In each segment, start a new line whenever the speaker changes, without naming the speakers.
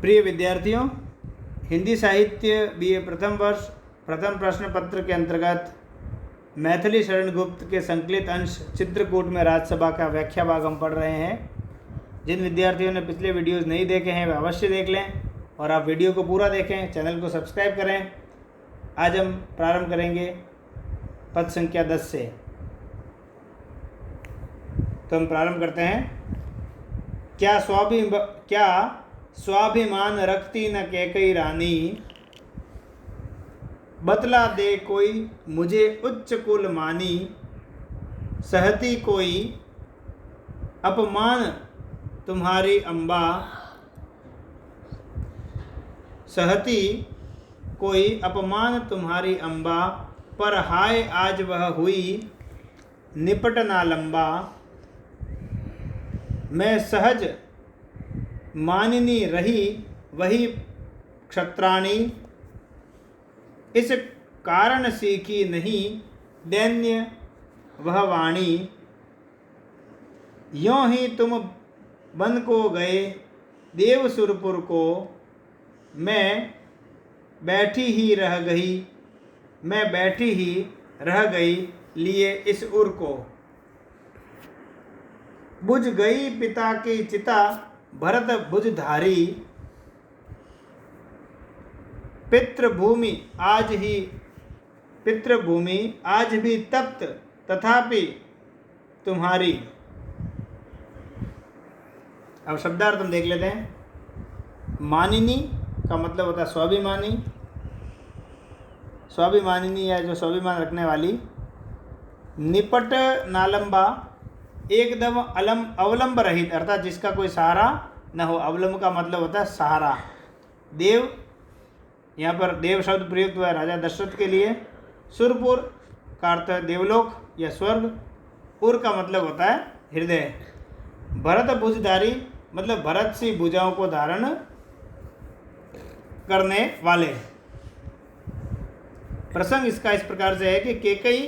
प्रिय विद्यार्थियों, हिंदी साहित्य बीए प्रथम वर्ष प्रथम प्रश्न पत्र के अंतर्गत मैथिली शरण गुप्त के संकलित अंश चित्रकूट में राजसभा का व्याख्या भाग हम पढ़ रहे हैं। जिन विद्यार्थियों ने पिछले वीडियोस नहीं देखे हैं वे अवश्य देख लें और आप वीडियो को पूरा देखें, चैनल को सब्सक्राइब करें। आज हम प्रारंभ करेंगे पद संख्या 10 से। तो हम प्रारंभ करते हैं। क्या स्वाभिमान रखती न कैकई रानी, बतला दे कोई मुझे उच्च कुल मानी, सहती कोई अपमान तुम्हारी अम्बा, सहती कोई अपमान तुम्हारी अम्बा, पर हाय आज वह हुई निपट ना लंबा। मैं सहज मानिनी रही वही क्षत्राणी, इस कारण सीखी नहीं दैन्य वह वाणी। यों ही तुम बन को गए देवसुरपुर को, मैं बैठी ही रह गई लिए इस उर को। बुझ गई पिता की चिता भरत भुजधारी, पितृभूमि आज भी तप्त तथापि तुम्हारी। अब शब्दार्थ हम देख लेते हैं। मानिनी का मतलब होता है स्वाभिमानी, स्वाभिमानिनी या जो स्वाभिमान रखने वाली। निपट नालंबा एकदम अवलंब रहित, अर्थात जिसका कोई सहारा न हो। अवलंब का मतलब होता है सहारा। देव, यहाँ पर देव शब्द प्रयुक्त हुआ है राजा दशरथ के लिए। सुरपुर का अर्थ है देवलोक या स्वर्ग। उर का मतलब होता है हृदय। भरत भुजधारी मतलब भरत सी भुजाओं को धारण करने वाले। प्रसंग इसका इस प्रकार से है कि केकई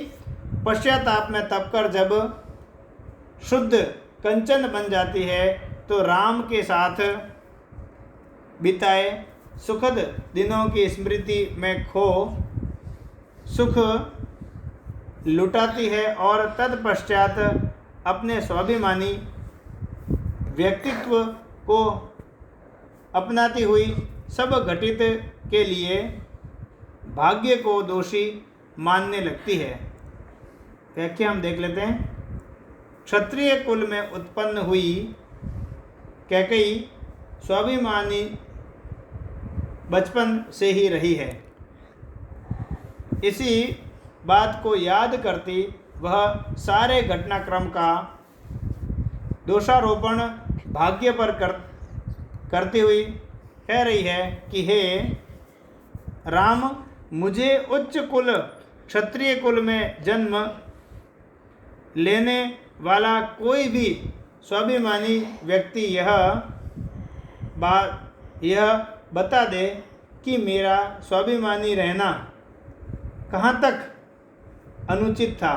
पश्चाताप में तपकर जब शुद्ध कंचन बन जाती है, तो राम के साथ बिताए सुखद दिनों की स्मृति में खो सुख लुटाती है और तत्पश्चात अपने स्वाभिमानी व्यक्तित्व को अपनाती हुई सब घटित के लिए भाग्य को दोषी मानने लगती है। व्याख्या हम देख लेते हैं। क्षत्रिय कुल में उत्पन्न हुई कैकई स्वाभिमानी बचपन से ही रही है। इसी बात को याद करती वह सारे घटनाक्रम का दोषारोपण भाग्य पर करती हुई कह रही है कि हे राम, मुझे उच्च कुल क्षत्रिय कुल में जन्म लेने वाला कोई भी स्वाभिमानी व्यक्ति यह बता दे कि मेरा स्वाभिमानी रहना कहाँ तक अनुचित था।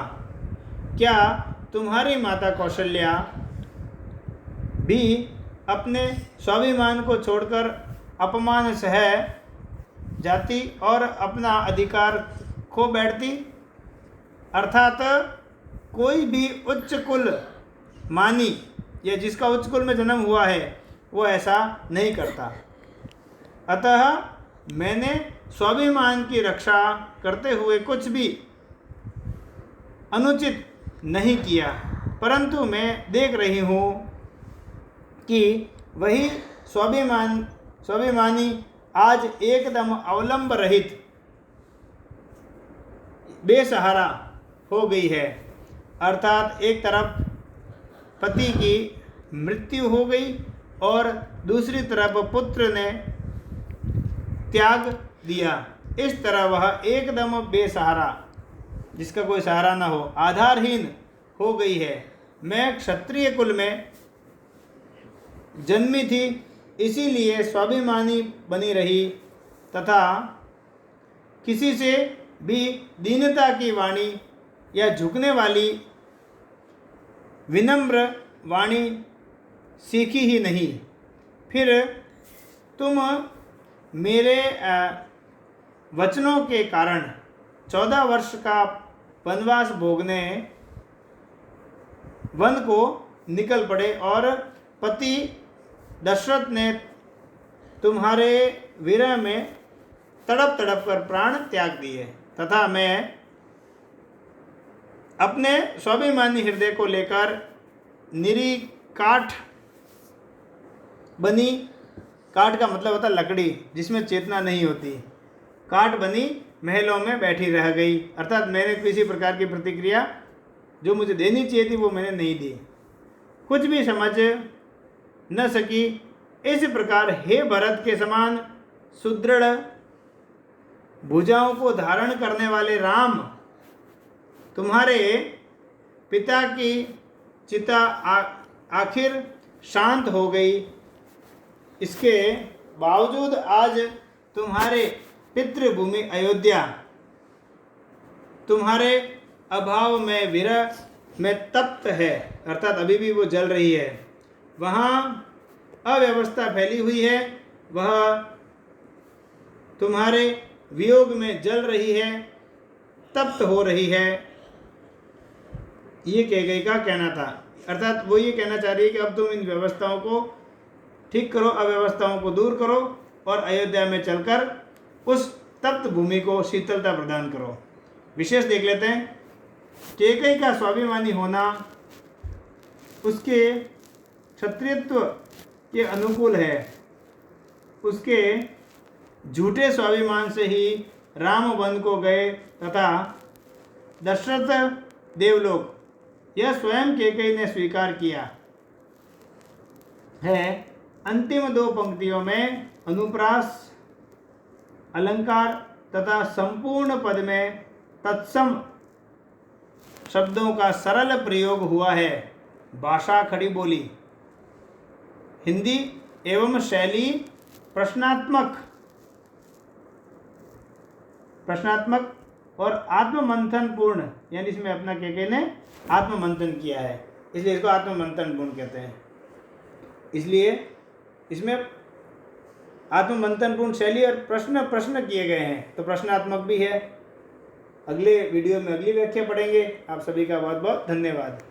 क्या तुम्हारी माता कौशल्या भी अपने स्वाभिमान को छोड़कर अपमान सह जाती और अपना अधिकार खो बैठती? अर्थात कोई भी उच्च कुल मानी या जिसका उच्च कुल में जन्म हुआ है वो ऐसा नहीं करता। अतः मैंने स्वाभिमान की रक्षा करते हुए कुछ भी अनुचित नहीं किया, परंतु मैं देख रही हूँ कि वही स्वाभिमानी आज एकदम अवलंब रहित बेसहारा हो गई है। अर्थात एक तरफ पति की मृत्यु हो गई और दूसरी तरफ पुत्र ने त्याग दिया। इस तरह वह एकदम बेसहारा, जिसका कोई सहारा न हो, आधारहीन हो गई है। मैं क्षत्रिय कुल में जन्मी थी, इसीलिए स्वाभिमानी बनी रही तथा किसी से भी दीनता की वाणी या झुकने वाली विनम्र वाणी सीखी ही नहीं। फिर तुम मेरे वचनों के कारण 14 वर्ष का वनवास भोगने वन को निकल पड़े और पति दशरथ ने तुम्हारे विरह में तड़प तड़प कर प्राण त्याग दिए, तथा मैं अपने स्वाभिमानी हृदय को लेकर निरी काठ बनी, काठ का मतलब होता लकड़ी जिसमें चेतना नहीं होती, काठ बनी महलों में बैठी रह गई। अर्थात मैंने किसी प्रकार की प्रतिक्रिया जो मुझे देनी चाहिए थी वो मैंने नहीं दी, कुछ भी समझ न सकी। इस प्रकार हे भरत के समान सुदृढ़ भुजाओं को धारण करने वाले राम, तुम्हारे पिता की चिता आखिर शांत हो गई। इसके बावजूद आज तुम्हारे पितृभूमि अयोध्या तुम्हारे अभाव में विरह में तप्त है, अर्थात अभी भी वो जल रही है। वहाँ अव्यवस्था फैली हुई है, वह तुम्हारे वियोग में जल रही है, तप्त हो रही है। ये कैकेयी का कहना था। अर्थात वो ये कहना चाह रही है कि अब तुम इन व्यवस्थाओं को ठीक करो, अव्यवस्थाओं को दूर करो और अयोध्या में चलकर उस तप्त भूमि को शीतलता प्रदान करो। विशेष देख लेते हैं। कैकेयी का स्वाभिमानी होना उसके क्षत्रियत्व के अनुकूल है। उसके झूठे स्वाभिमान से ही राम वन को गए तथा दशरथ देवलोक, यह स्वयं कैकेयी ने स्वीकार किया है। अंतिम 2 पंक्तियों में अनुप्रास अलंकार तथा संपूर्ण पद में तत्सम शब्दों का सरल प्रयोग हुआ है। भाषा खड़ी बोली, हिंदी एवं शैली प्रश्नात्मक और आत्ममंथन पूर्ण, यानी इसमें अपना कैकेयी ने आत्ममंथन किया है, इसलिए इसको आत्ममंथन पूर्ण कहते हैं। इसलिए इसमें आत्ममंथन पूर्ण शैली और प्रश्न किए गए हैं, तो प्रश्नात्मक भी है। अगले वीडियो में अगली व्याख्या पढ़ेंगे। आप सभी का बहुत बहुत धन्यवाद।